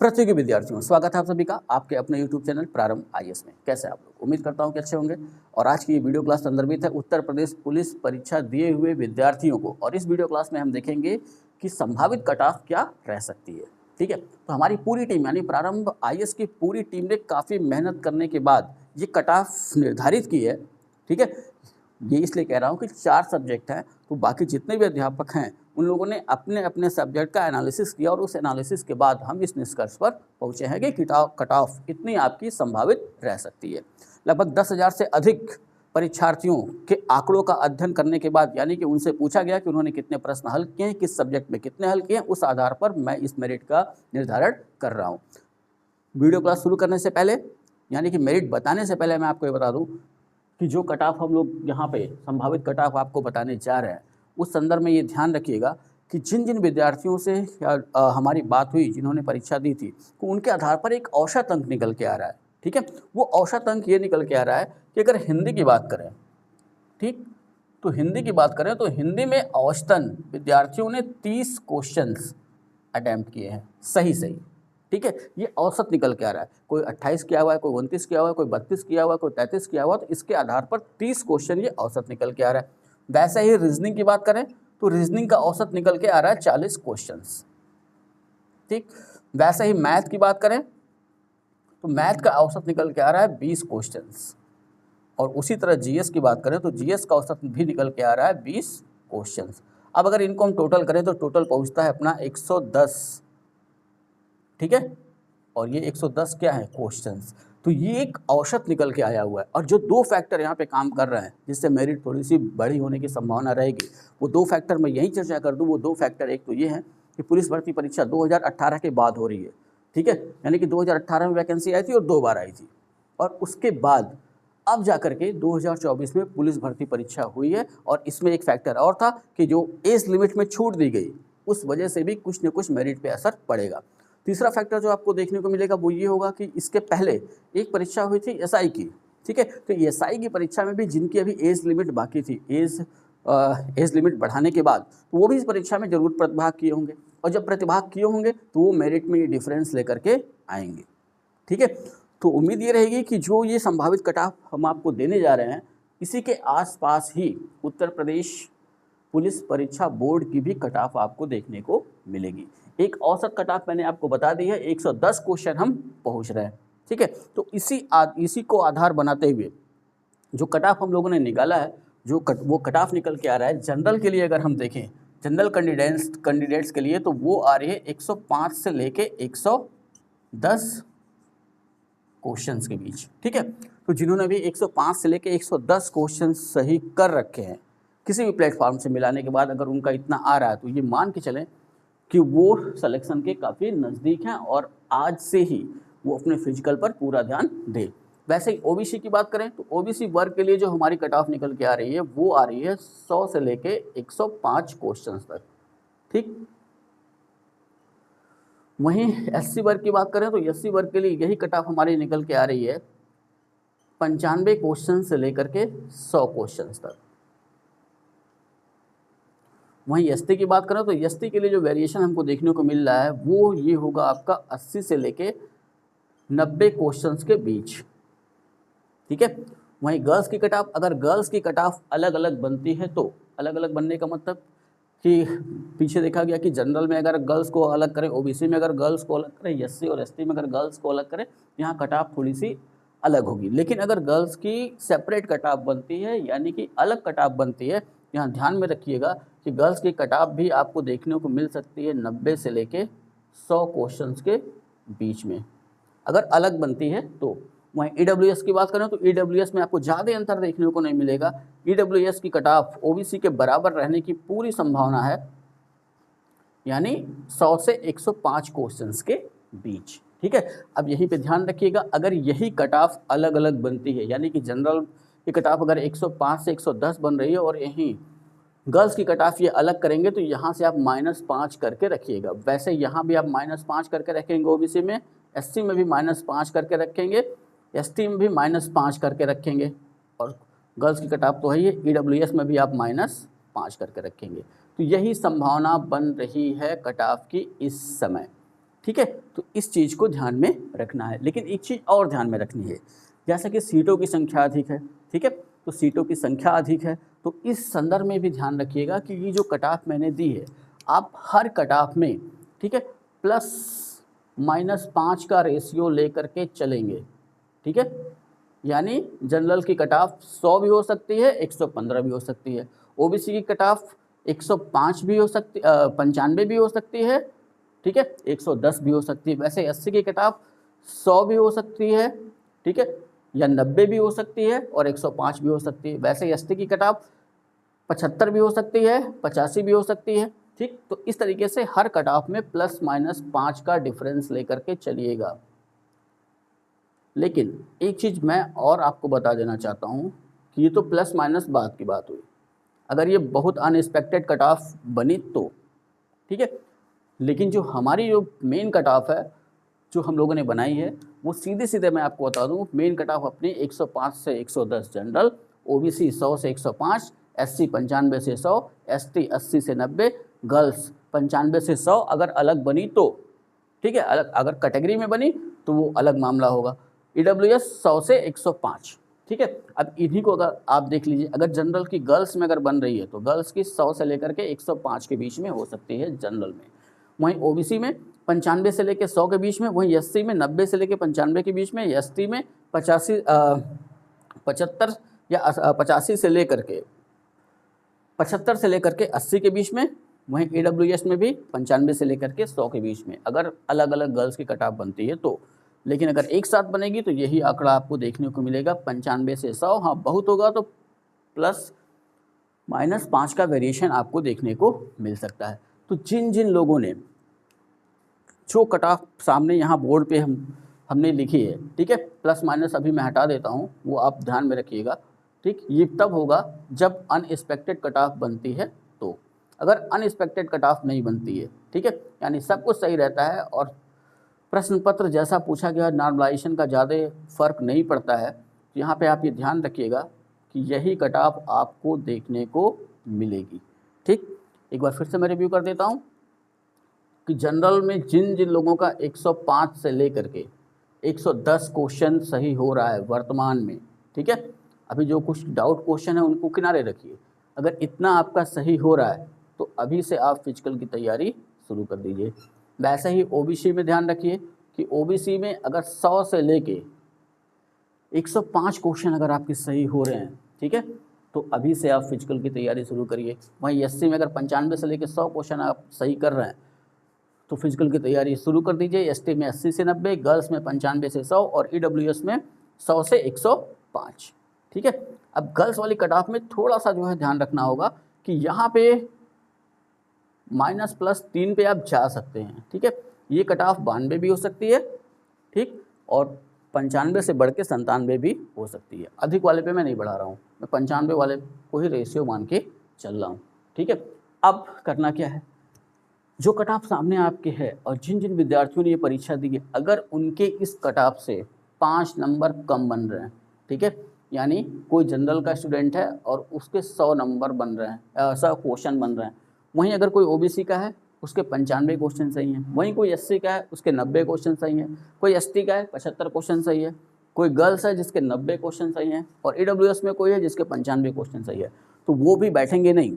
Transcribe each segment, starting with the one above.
प्रतियोगी विद्यार्थियों, स्वागत है आप सभी का आपके अपने YouTube चैनल प्रारंभ आईएएस में। कैसे आप लोग? उम्मीद करता हूं कि अच्छे होंगे। और आज की ये वीडियो क्लास संदर्भित है उत्तर प्रदेश पुलिस परीक्षा दिए हुए विद्यार्थियों को। और इस वीडियो क्लास में हम देखेंगे कि संभावित कट ऑफ क्या रह सकती है। ठीक है, तो हमारी पूरी टीम यानी प्रारंभ आईएएस की पूरी टीम ने काफ़ी मेहनत करने के बाद ये कट ऑफ निर्धारित की है। ठीक है, ये इसलिए कह रहा हूँ कि 4 सब्जेक्ट हैं, तो बाकी जितने भी अध्यापक हैं उन लोगों ने अपने अपने सब्जेक्ट का एनालिसिस किया और उस एनालिसिस के बाद हम इस निष्कर्ष पर पहुँचे हैं कि कट ऑफ इतनी आपकी संभावित रह सकती है। लगभग 10,000 से अधिक परीक्षार्थियों के आंकड़ों का अध्ययन करने के बाद, यानी कि उनसे पूछा गया कि उन्होंने कितने प्रश्न हल किए हैं, किस सब्जेक्ट में कितने हल किए हैं, उस आधार पर मैं इस मेरिट का निर्धारण कर रहा हूँ। वीडियो क्लास शुरू करने से पहले यानी कि मेरिट बताने से पहले मैं आपको ये बता दूँ कि जो कट ऑफ हम लोग यहाँ पे संभावित कट ऑफ आपको बताने जा रहे हैं, उस संदर्भ में ये ध्यान रखिएगा कि जिन जिन विद्यार्थियों से हमारी बात हुई, जिन्होंने परीक्षा दी थी, तो उनके आधार पर एक औसत अंक निकल के आ रहा है। ठीक है, वो औसत अंक ये निकल के आ रहा है कि अगर हिंदी की बात करें, ठीक, तो हिंदी की बात करें तो हिंदी में औसतन विद्यार्थियों ने 30 क्वेश्चंस अटैम्प्ट किए हैं। सही। ठीक है, ये औसत निकल के आ रहा है। कोई 28 किया हुआ है, कोई 29 किया हुआ है, कोई 32 किया हुआ है, कोई 33 किया हुआ है, तो इसके आधार पर 30 क्वेश्चन ये औसत निकल के आ रहा है। वैसे ही रीजनिंग की बात करें तो रीजनिंग का औसत निकल के आ रहा है 40 क्वेश्चंस। ठीक, वैसे ही मैथ की बात करें तो मैथ का औसत निकल के आ रहा है 20 क्वेश्चंस। और उसी तरह जीएस की बात करें तो जीएस का औसत भी निकल के आ रहा है 20 क्वेश्चंस। अब अगर इनको हम टोटल करें तो टोटल पहुंचता है अपना 110। ठीक है, और ये 110 क्या है क्वेश्चंस। तो ये एक औसत निकल के आया हुआ है। और जो 2 फैक्टर यहाँ पे काम कर रहे हैं जिससे मेरिट थोड़ी सी बड़ी होने की संभावना रहेगी, वो 2 फैक्टर मैं यही चर्चा कर दूँ। वो 2 फैक्टर, एक तो ये है कि पुलिस भर्ती परीक्षा 2018 के बाद हो रही है। ठीक है, यानी कि 2018 में वैकेंसी आई थी और 2 बार आई थी, और उसके बाद अब जाकर के 2024 में पुलिस भर्ती परीक्षा हुई है। और इसमें एक फैक्टर और था कि जो एज लिमिट में छूट दी गई, उस वजह से भी कुछ न कुछ मेरिट पे असर पड़ेगा। तीसरा फैक्टर जो आपको देखने को मिलेगा वो ये होगा कि इसके पहले एक परीक्षा हुई थी एसआई की। ठीक है, तो एसआई की परीक्षा में भी जिनकी अभी एज लिमिट बाकी थी, एज लिमिट बढ़ाने के बाद, तो वो भी इस परीक्षा में जरूर प्रतिभाग किए होंगे। और जब प्रतिभाग किए होंगे तो वो मेरिट में ये डिफरेंस लेकर के आएंगे। ठीक है, तो उम्मीद ये रहेगी कि जो ये संभावित कट ऑफ हम आपको देने जा रहे हैं, इसी के आसपास ही उत्तर प्रदेश पुलिस परीक्षा बोर्ड की भी कट ऑफ आपको देखने को मिलेगी। एक औसत कट ऑफ मैंने आपको बता दी है, 110 क्वेश्चन हम पहुंच रहे हैं। ठीक है, तो इसी को आधार बनाते हुए जो कट ऑफ हम लोगों ने निकाला है, वो कट ऑफ निकल के आ रहा है जनरल के लिए। अगर हम देखें जनरल कैंडिडेट्स के लिए, तो वो आ रही है 105 से लेके 110 क्वेश्चंस के बीच। ठीक है, तो जिन्होंने भी 105 से लेके 110 क्वेश्चन सही कर रखे हैं, किसी भी प्लेटफॉर्म से मिलाने के बाद अगर उनका इतना आ रहा है, तो ये मान के चलें कि वो सिलेक्शन के काफ़ी नज़दीक हैं और आज से ही वो अपने फिजिकल पर पूरा ध्यान दें। वैसे ही ओबीसी की बात करें तो ओबीसी वर्ग के लिए जो हमारी कट ऑफ निकल के आ रही है, वो आ रही है 100 से लेके 105 क्वेश्चन तक। ठीक, वहीं एससी वर्ग की बात करें तो एससी वर्ग के लिए यही कट ऑफ हमारी निकल के आ रही है 95 क्वेश्चन से लेकर के 100 क्वेश्चन तक। वहीं एसटी की बात करें तो एसटी के लिए जो वेरिएशन हमको देखने को मिल रहा है, वो ये होगा आपका 80 से लेके 90 क्वेश्चंस के बीच। ठीक है, वहीं गर्ल्स की कट ऑफ, अगर गर्ल्स की कट ऑफ अलग अलग बनती है, तो अलग अलग बनने का मतलब कि पीछे देखा गया कि जनरल में अगर गर्ल्स को अलग करें, ओबीसी में अगर गर्ल्स को अलग करें, एससी और एसटी में अगर गर्ल्स को अलग करें, यहाँ कट ऑफ थोड़ी सी अलग होगी। लेकिन अगर गर्ल्स की सेपरेट कट ऑफ बनती है, यानी कि अलग कट ऑफ बनती है, यहाँ ध्यान में रखिएगा कि गर्ल्स की कट ऑफ भी आपको देखने को मिल सकती है 90 से लेके 100 क्वेश्चंस के बीच में, अगर अलग बनती है तो। वहीं ईडब्ल्यूएस की बात करें तो ईडब्ल्यूएस में आपको ज़्यादा अंतर देखने को नहीं मिलेगा। ईडब्ल्यूएस की कट ऑफ ओबीसी के बराबर रहने की पूरी संभावना है, यानी 100 से 105 क्वेश्चंस के बीच। ठीक है, अब यहीं पे ध्यान रखिएगा, अगर यही कट ऑफ अलग अलग बनती है, यानी कि जनरल की कट ऑफ अगर 105 से 110 बन रही है और यहीं गर्ल्स की कट ऑफ ये अलग करेंगे, तो यहाँ से आप -5 करके रखिएगा। वैसे यहाँ भी आप -5 करके रखेंगे ओबीसी में, एससी में भी -5 करके रखेंगे, एसटी में भी -5 करके रखेंगे, और गर्ल्स की कट ऑफ तो है ये, ईडब्ल्यूएस में भी आप -5 करके रखेंगे। तो यही संभावना बन रही है कट ऑफ की इस समय। ठीक है। तो इस चीज़ को ध्यान में रखना है। लेकिन एक चीज़ और ध्यान में रखनी है, जैसा कि सीटों की संख्या अधिक है, ठीक है, तो सीटों की संख्या अधिक है, तो इस संदर्भ में भी ध्यान रखिएगा कि ये जो कट ऑफ मैंने दी है, आप हर कट ऑफ में, ठीक है, +-5 का रेशियो लेकर के चलेंगे, ठीक है। यानी जनरल की कट ऑफ 100 भी हो सकती है, 115 भी हो सकती है, ओबीसी की कट ऑफ 105 भी हो सकती, 95 भी हो सकती है, ठीक है, 110 भी हो सकती है। वैसे एससी की कट ऑफ 100 भी हो सकती है, ठीक है, या 90 भी हो सकती है और 105 भी हो सकती है। वैसे एसटी की कट ऑफ 75 भी हो सकती है, 85 भी हो सकती है, ठीक। तो इस तरीके से हर कट ऑफ में +-5 का डिफरेंस लेकर के चलिएगा। लेकिन एक चीज़ मैं और आपको बता देना चाहता हूँ कि ये तो प्लस माइनस बात की बात हुई, अगर ये बहुत अनएक्सपेक्टेड कट ऑफ बनी तो, ठीक है, लेकिन जो हमारी जो मेन कट ऑफ है जो हम लोगों ने बनाई है, वो सीधे सीधे मैं आपको बता दूँ, मेन कट ऑफ अपनी 105 से 110 जनरल, ओबीसी 100 से 105, एससी 95 से 100, एसटी 80 से 90, गर्ल्स 95 से 100 अगर अलग बनी तो, ठीक है, अलग अगर कैटेगरी में बनी तो वो अलग मामला होगा। ईडब्ल्यूएस 100 से 105, ठीक है। अब इन्हीं को अगर आप देख लीजिए, अगर जनरल की गर्ल्स में अगर बन रही है तो गर्ल्स की 100 से लेकर के 105 के बीच में हो सकती है जनरल में, वहीं ओबीसी में 95 से लेकर 100 के बीच में, वहीं एससी में 90 से लेकर 95 के बीच में, एसटी में 75 या 85 से लेकर के 75 से लेकर के 80 के बीच में, वहीं ईडब्ल्यूएस में भी 95 से लेकर के 100 के बीच में अगर अलग अलग गर्ल्स की कट ऑफ बनती है तो। लेकिन अगर एक साथ बनेगी तो यही आंकड़ा आपको देखने को मिलेगा 95 से 100, हाँ बहुत होगा तो +-5 का वेरिएशन आपको देखने को मिल सकता है। तो जिन जिन लोगों ने जो कट ऑफ सामने यहाँ बोर्ड पे हमने लिखी है, ठीक है, प्लस माइनस अभी मैं हटा देता हूँ, वो आप ध्यान में रखिएगा, ठीक। ये तब होगा जब अनएक्सपेक्टेड कट ऑफ बनती है तो, अगर अनएक्सपेक्टेड कट ऑफ नहीं बनती है, ठीक है, यानी सब कुछ सही रहता है और प्रश्न पत्र जैसा पूछा गया नॉर्मलाइजेशन का ज़्यादा फर्क नहीं पड़ता है, तो यहाँ पे आप ये ध्यान रखिएगा कि यही कट ऑफ आपको देखने को मिलेगी, ठीक। एक बार फिर से मैं रिव्यू कर देता हूँ कि जनरल में जिन जिन लोगों का 105 से लेकर के 110 क्वेश्चन सही हो रहा है वर्तमान में, ठीक है, अभी जो कुछ डाउट क्वेश्चन है उनको किनारे रखिए, अगर इतना आपका सही हो रहा है तो अभी से आप फिजिकल की तैयारी शुरू कर दीजिए। वैसे ही ओबीसी में ध्यान रखिए कि ओबीसी में अगर 100 से लेके 105 क्वेश्चन अगर आपके सही हो रहे हैं, ठीक है, तो अभी से आप फिजिकल की तैयारी शुरू करिए। वहीं एससी में अगर 95 से लेके 100 क्वेश्चन आप सही कर रहे हैं तो फिजिकल की तैयारी शुरू कर दीजिए। एसटी में 80 से 90, गर्ल्स में 95 से 100 और ईडब्ल्यूएस में 100 से 105, ठीक है। अब गर्ल्स वाली कट ऑफ में थोड़ा सा जो है ध्यान रखना होगा कि यहाँ पे -+3 पे आप जा सकते हैं, ठीक है, ये कट ऑफ 92 भी हो सकती है, ठीक, और 95 से बढ़ के 97 भी हो सकती है। अधिक वाले पे मैं नहीं बढ़ा रहा हूँ, मैं 95 वाले को ही रेशियो मान के चल रहा हूँ, ठीक है। अब करना क्या है, जो कट ऑफ सामने आपके है और जिन जिन विद्यार्थियों ने ये परीक्षा दी है, अगर उनके इस कट ऑफ से 5 नंबर कम बन रहे हैं, ठीक है, यानी कोई जनरल का स्टूडेंट है और उसके 100 नंबर बन रहे हैं, 100 क्वेश्चन बन रहे हैं, वहीं अगर कोई ओबीसी का है उसके 95 क्वेश्चन सही हैं, वहीं कोई एससी का है उसके 90 क्वेश्चन सही हैं, कोई एसटी का है 75 क्वेश्चन सही है, कोई गर्ल्स है जिसके 90 क्वेश्चन सही हैं और ईडब्ल्यूएस में कोई है जिसके 95 क्वेश्चन सही है, तो वो भी बैठेंगे नहीं,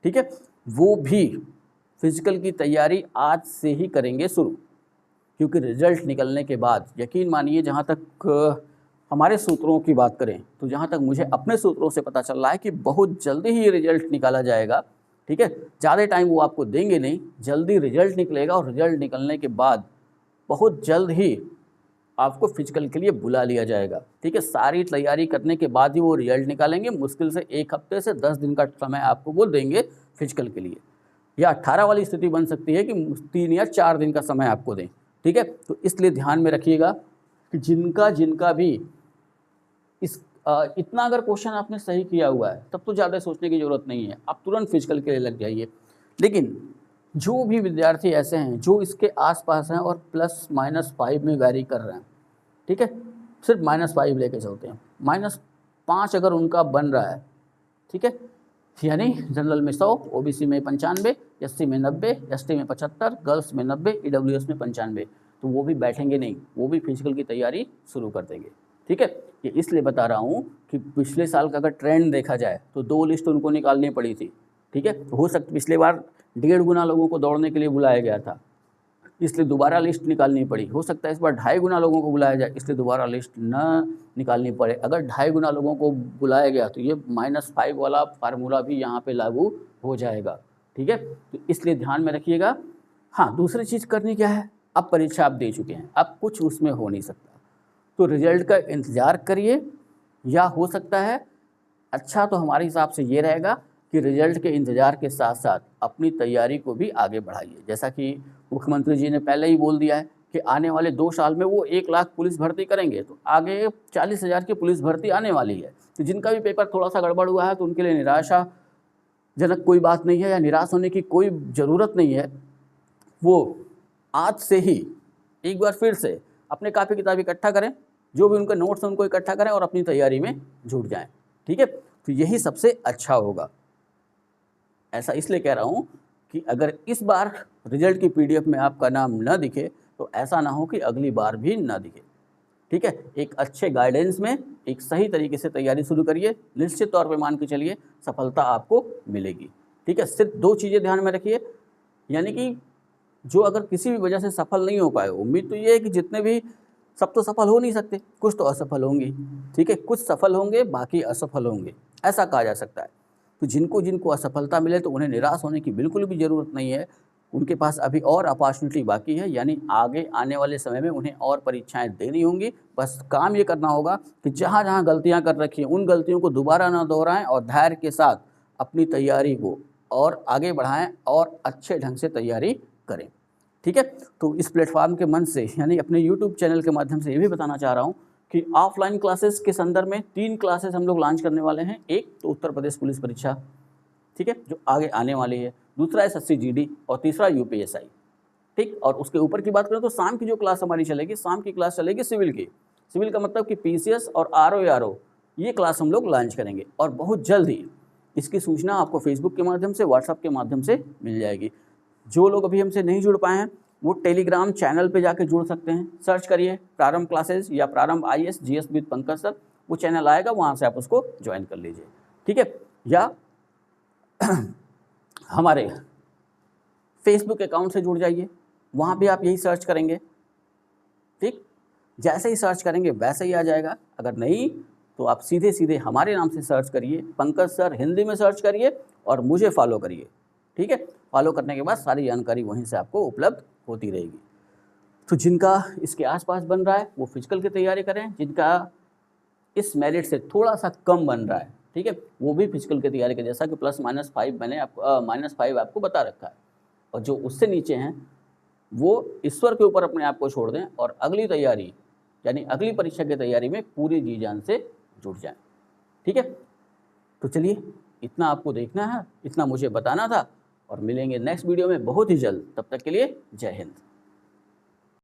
ठीक है, वो भी फिजिकल की तैयारी आज से ही करेंगे शुरू, क्योंकि रिजल्ट निकलने के बाद यकीन मानिए, जहाँ तक हमारे सूत्रों की बात करें तो जहाँ तक मुझे अपने सूत्रों से पता चल रहा है कि बहुत जल्दी ही ये रिजल्ट निकाला जाएगा, ठीक है, ज़्यादा टाइम वो आपको देंगे नहीं, जल्दी रिजल्ट निकलेगा और रिजल्ट निकलने के बाद बहुत जल्द ही आपको फिजिकल के लिए बुला लिया जाएगा, ठीक है। सारी तैयारी करने के बाद ही वो रिजल्ट निकालेंगे, मुश्किल से 1 हफ्ते से 10 दिन का समय आपको वो देंगे फिजिकल के लिए, या 18 वाली स्थिति बन सकती है कि 3 या 4 दिन का समय आपको दें, ठीक है। तो इसलिए ध्यान में रखिएगा कि जिनका भी इतना अगर क्वेश्चन आपने सही किया हुआ है तब तो ज़्यादा सोचने की ज़रूरत नहीं है, आप तुरंत फिजिकल के लिए लग जाइए। लेकिन जो भी विद्यार्थी ऐसे हैं जो इसके आसपास हैं और +-5 में वैरी कर रहे हैं, ठीक है, सिर्फ -5 लेके चलते हैं, -5 अगर उनका बन रहा है, ठीक है, यानी जनरल में 100, ओबीसी में 95, एससी में 90, एसटी में 75, गर्ल्स में 90, ईडब्ल्यूएस में 95। तो वो भी बैठेंगे नहीं, वो भी फिजिकल की तैयारी शुरू कर देंगे। ठीक है, ये इसलिए बता रहा हूँ कि पिछले साल का अगर ट्रेंड देखा जाए तो 2 लिस्ट उनको निकालनी पड़ी थी। ठीक है, तो हो सकता पिछले बार 1.5 गुना लोगों को दौड़ने के लिए बुलाया गया था, इसलिए दोबारा लिस्ट निकालनी पड़ी। हो सकता है इस बार 2.5 गुना लोगों को बुलाया जाए, इसलिए दोबारा लिस्ट न निकालनी पड़े। अगर 2.5 गुना लोगों को बुलाया गया तो ये -5 वाला फार्मूला भी यहाँ पे लागू हो जाएगा। ठीक है, तो इसलिए ध्यान में रखिएगा। हाँ, दूसरी चीज़ करनी क्या है, अब परीक्षा आप दे चुके हैं, अब कुछ उसमें हो नहीं सकता, तो रिजल्ट का इंतज़ार करिए। या हो सकता है अच्छा तो हमारे हिसाब से ये रहेगा कि रिजल्ट के इंतज़ार के साथ साथ अपनी तैयारी को भी आगे बढ़ाइए। जैसा कि मुख्यमंत्री जी ने पहले ही बोल दिया है कि आने वाले 2 साल में वो 1 लाख पुलिस भर्ती करेंगे, तो आगे 40,000 की पुलिस भर्ती आने वाली है। तो जिनका भी पेपर थोड़ा सा गड़बड़ हुआ है तो उनके लिए निराशाजनक कोई बात नहीं है, या निराश होने की कोई ज़रूरत नहीं है। वो आज से ही एक बार फिर से अपने कापी किताब इकट्ठा करें, जो भी उनके नोट्स हैं उनको इकट्ठा करें और अपनी तैयारी में जुट जाएं। ठीक है, तो यही सबसे अच्छा होगा। ऐसा इसलिए कह रहा हूँ कि अगर इस बार रिजल्ट की पीडीएफ में आपका नाम न दिखे तो ऐसा ना हो कि अगली बार भी न दिखे। ठीक है, एक अच्छे गाइडेंस में एक सही तरीके से तैयारी शुरू करिए, निश्चित तौर पे मान के चलिए सफलता आपको मिलेगी। ठीक है, सिर्फ 2 चीज़ें ध्यान में रखिए, यानी कि जो अगर किसी भी वजह से सफल नहीं हो पाए, उम्मीद तो ये है कि जितने भी, सब तो सफल हो नहीं सकते, कुछ तो असफल होंगे। ठीक है, कुछ सफल होंगे बाकी असफल होंगे, ऐसा कहा जा सकता है। तो जिनको जिनको असफलता मिले तो उन्हें निराश होने की बिल्कुल भी ज़रूरत नहीं है, उनके पास अभी और अपॉर्चुनिटी बाकी है, यानी आगे आने वाले समय में उन्हें और परीक्षाएं देनी होंगी। बस काम ये करना होगा कि जहाँ जहाँ गलतियाँ कर रखी हैं उन गलतियों को दोबारा ना दोहराएं और धैर्य के साथ अपनी तैयारी को और आगे बढ़ाएं और अच्छे ढंग से तैयारी करें। ठीक है, तो इस प्लेटफॉर्म के मंच से यानी अपने यूट्यूब चैनल के माध्यम से ये भी बताना चाह रहा हूँ कि ऑफलाइन क्लासेस के संदर्भ में 3 क्लासेस हम लोग लॉन्च करने वाले हैं। एक तो उत्तर प्रदेश पुलिस परीक्षा, ठीक है, जो आगे आने वाली है, दूसरा एसएससी जीडी और तीसरा यूपीएसआई। ठीक, और उसके ऊपर की बात करें तो शाम की जो क्लास हमारी चलेगी, शाम की क्लास चलेगी सिविल की। सिविल का मतलब कि पीसीएस और आरओ ये क्लास हम लोग लॉन्च करेंगे और बहुत जल्द ही इसकी सूचना आपको फेसबुक के माध्यम से, व्हाट्सएप के माध्यम से मिल जाएगी। जो लोग अभी हमसे नहीं जुड़ पाए हैं वो टेलीग्राम चैनल पे जाके जुड़ सकते हैं, सर्च करिए प्रारंभ क्लासेस या प्रारंभ IAS GS with Pankaj sir, वो चैनल आएगा, वहाँ से आप उसको ज्वाइन कर लीजिए। ठीक है, या हमारे फेसबुक अकाउंट से जुड़ जाइए, वहाँ भी आप यही सर्च करेंगे। ठीक, जैसे ही सर्च करेंगे वैसे ही आ जाएगा। अगर नहीं तो आप सीधे सीधे हमारे नाम से सर्च करिए, पंकज सर हिंदी में सर्च करिए और मुझे फॉलो करिए। ठीक है, फॉलो करने के बाद सारी जानकारी वहीं से आपको उपलब्ध होती रहेगी। तो जिनका इसके आसपास बन रहा है वो फिजिकल की तैयारी करें, जिनका इस मेरिट से थोड़ा सा कम बन रहा है, ठीक है, वो भी फिजिकल की तैयारी करें। जैसा कि +-5 मैंने -5 आपको बता रखा है, और जो उससे नीचे हैं वो ईश्वर के ऊपर अपने आप को छोड़ दें और अगली तैयारी यानी अगली परीक्षा की तैयारी में पूरी जी जान से जुट जाएं। ठीक है, तो चलिए इतना आपको देखना है, इतना मुझे बताना था, और मिलेंगे नेक्स्ट वीडियो में बहुत ही जल्द। तब तक के लिए जय हिंद।